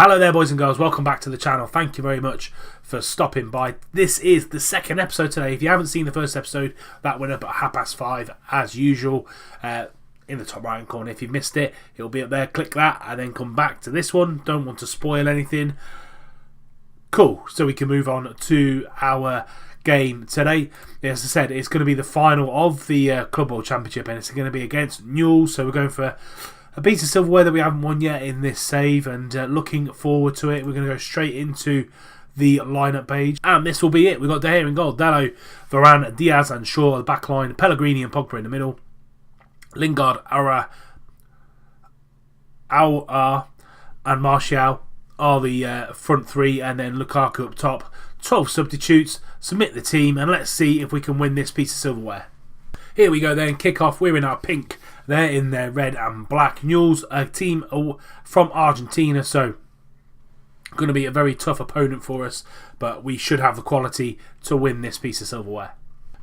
Hello there, boys and girls, welcome back to the channel. Thank you very much for stopping by. This is the second episode today. If you haven't seen the first episode, that went up at 5:30 as usual, in the top right hand corner. If you missed it, it'll be up there. Click that and then come back to this one. Don't want to spoil anything. Cool, so we can move on to our game today. As I said, it's going to be the final of the Club World Championship, and it's going to be against Newell. So we're going for a piece of silverware that we haven't won yet in this save, and looking forward to it. We're going to go straight into the lineup page, and this will be it. We've got De Gea in goal, Dalot, Varane, Diaz and Shaw at the back line, Pellegrini and Pogba in the middle, Lingard, Aura and Martial are the front three, and then Lukaku up top. 12 substitutes, submit the team, and let's see if we can win this piece of silverware. Here we go then, kick off. We're in our pink, they're in their red and black. Newell's a team from Argentina, so going to be a very tough opponent for us, but we should have the quality to win this piece of silverware.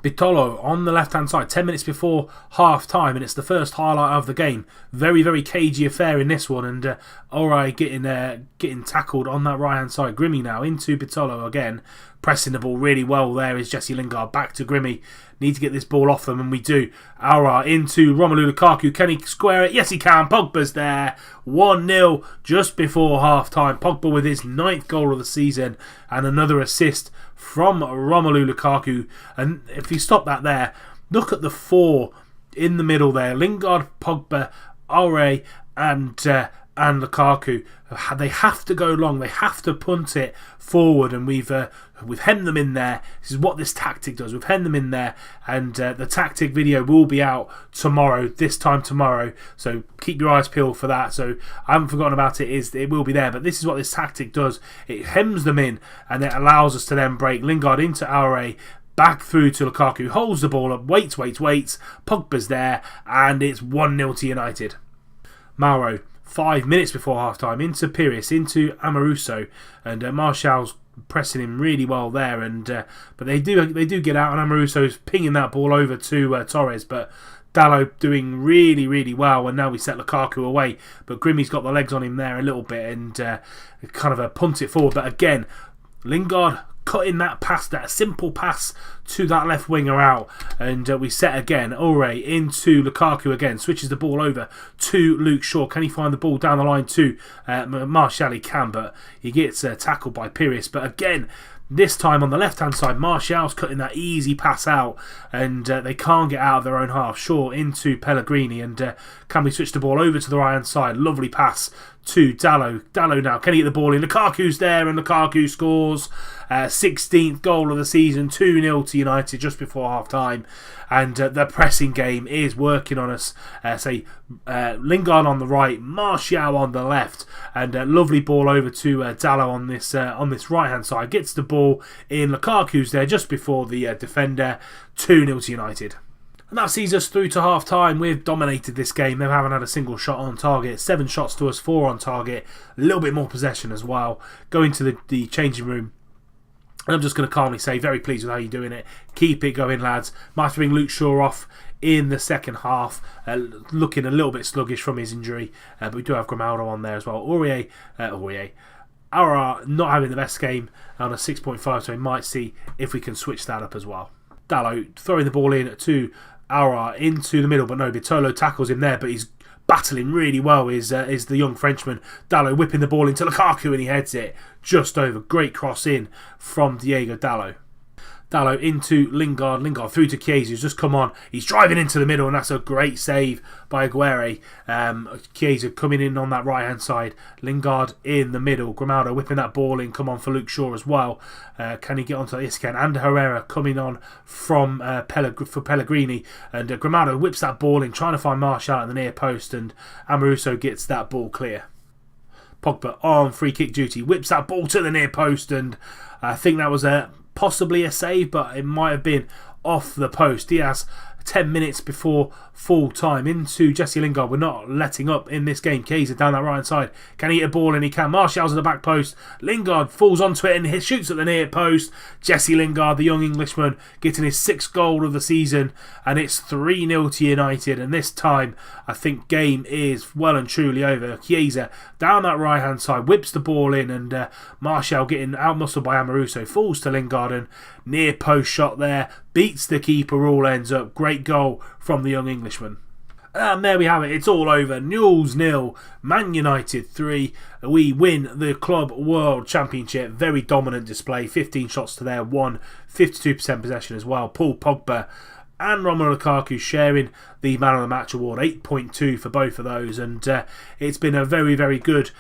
Bitolo on the left hand side, 10 minutes before half time, and it's the first highlight of the game. Very, very cagey affair in this one, and Ori getting tackled on that right hand side. Grimmy now into Bitolo again, pressing the ball really well. There is Jesse Lingard back to Grimmy. Need to get this ball off them, and we do. Aura into Romelu Lukaku. Can he square it? Yes, he can. Pogba's there. 1-0 just before half-time. Pogba with his 9th goal of the season and another assist from Romelu Lukaku. And if you stop that there, look at the four in the middle there. Lingard, Pogba, Aure and Lukaku. They have to go long. They have to punt it forward, and we've hemmed them in there. This is what this tactic does. We've hemmed them in there, and the tactic video will be out tomorrow, this time tomorrow, so keep your eyes peeled for that. So I haven't forgotten about it. It will be there, but this is what this tactic does. It hems them in, and it allows us to then break. Lingard into Aure, back through to Lukaku, holds the ball up, waits. Pogba's there, and it's 1-0 to United. Mauro, 5 minutes before half-time, into Pires, into Amoruso, and Martial's pressing him really well there, and but they do get out, and Amoruso's pinging that ball over to Torres, but Dalot doing really, really well, and now we set Lukaku away, but Grimmy's got the legs on him there a little bit, and kind of punt it forward, but again, Lingard cutting that pass, that simple pass to that left winger out, and we set again. Aure into Lukaku again, switches the ball over to Luke Shaw. Can he find the ball down the line to Martial? He can, but he gets tackled by Pires. But again, this time on the left hand side, Martial's cutting that easy pass out, and they can't get out of their own half. Shaw into Pellegrini, and can we switch the ball over to the right hand side? Lovely pass to Dalot. Dalot now, can he get the ball in? Lukaku's there, and Lukaku scores. 16th goal of the season, 2-0 to United just before half time, and the pressing game is working on us. Lingard on the right, Martial on the left, and lovely ball over to Dalot on this right hand side. Gets the ball in, Lukaku's there just before the defender. 2-0 to United. And that sees us through to half-time. We've dominated this game. They haven't had a single shot on target. 7 shots to us, 4 on target. A little bit more possession as well. Going to the changing room. And I'm just going to calmly say, very pleased with how you're doing it. Keep it going, lads. Might have to bring Luke Shaw off in the second half. Looking a little bit sluggish from his injury. But we do have Grimaldo on there as well. Aura not having the best game on a 6.5. So we might see if we can switch that up as well. Dalot throwing the ball in to Aura into the middle, but no, Bitolo tackles him there, but he's battling really well, is the young Frenchman. Dalot whipping the ball into Lukaku, and he heads it just over. Great cross in from Diego Dalot. Dalot into Lingard, Lingard through to Chiesa, who's just come on. He's driving into the middle, and that's a great save by Aguirre. Chiesa coming in on that right hand side. Lingard in the middle. Grimaldo whipping that ball in. Come on for Luke Shaw as well. Can he get onto this again? And Herrera coming on from for Pellegrini, and Grimaldo whips that ball in, trying to find Martial at the near post, and Amoruso gets that ball clear. Pogba on free kick duty, whips that ball to the near post, and I think that was possibly a save, but it might have been off the post. Diaz 10 minutes before full time into Jesse Lingard. We're not letting up in this game. Chiesa down that right hand side. Can he hit a ball? And he can. Martial's at the back post. Lingard falls onto it and he shoots at the near post. Jesse Lingard, the young Englishman, getting his 6th goal of the season. And it's 3-0 to United. And this time, I think game is well and truly over. Chiesa down that right hand side, whips the ball in, and Martial getting out-muscled by Amoruso, falls to Lingard, and near post shot there, beats the keeper, all ends up. Great goal from the young Englishman. And there we have it, it's all over. Newell's 0, Man United 3. We win the Club World Championship. Very dominant display, 15 shots to their 1, 52% possession as well. Paul Pogba and Romelu Lukaku sharing the Man of the Match award, 8.2 for both of those, and it's been a very, very good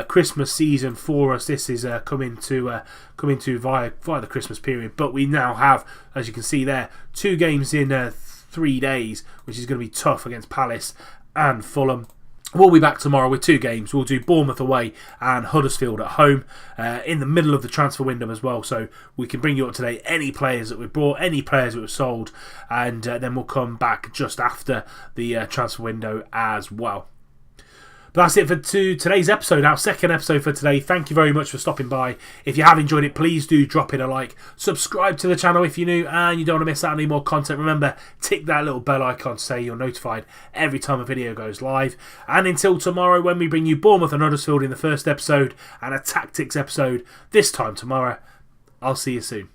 Christmas season for us. This is coming to via the Christmas period, but we now have, as you can see there, 2 games in 3 days, which is going to be tough against Palace and Fulham. We'll be back tomorrow with 2 games. We'll do Bournemouth away and Huddersfield at home in the middle of the transfer window as well. So we can bring you up to date any players that we've brought, any players that we've sold, and then we'll come back just after the transfer window as well. But that's it for today's episode, our 2nd episode for today. Thank you very much for stopping by. If you have enjoyed it, please do drop it a like. Subscribe to the channel if you're new and you don't want to miss out on any more content. Remember, tick that little bell icon to say you're notified every time a video goes live. And until tomorrow, when we bring you Bournemouth and Huddersfield in the 1st episode and a tactics episode this time tomorrow, I'll see you soon.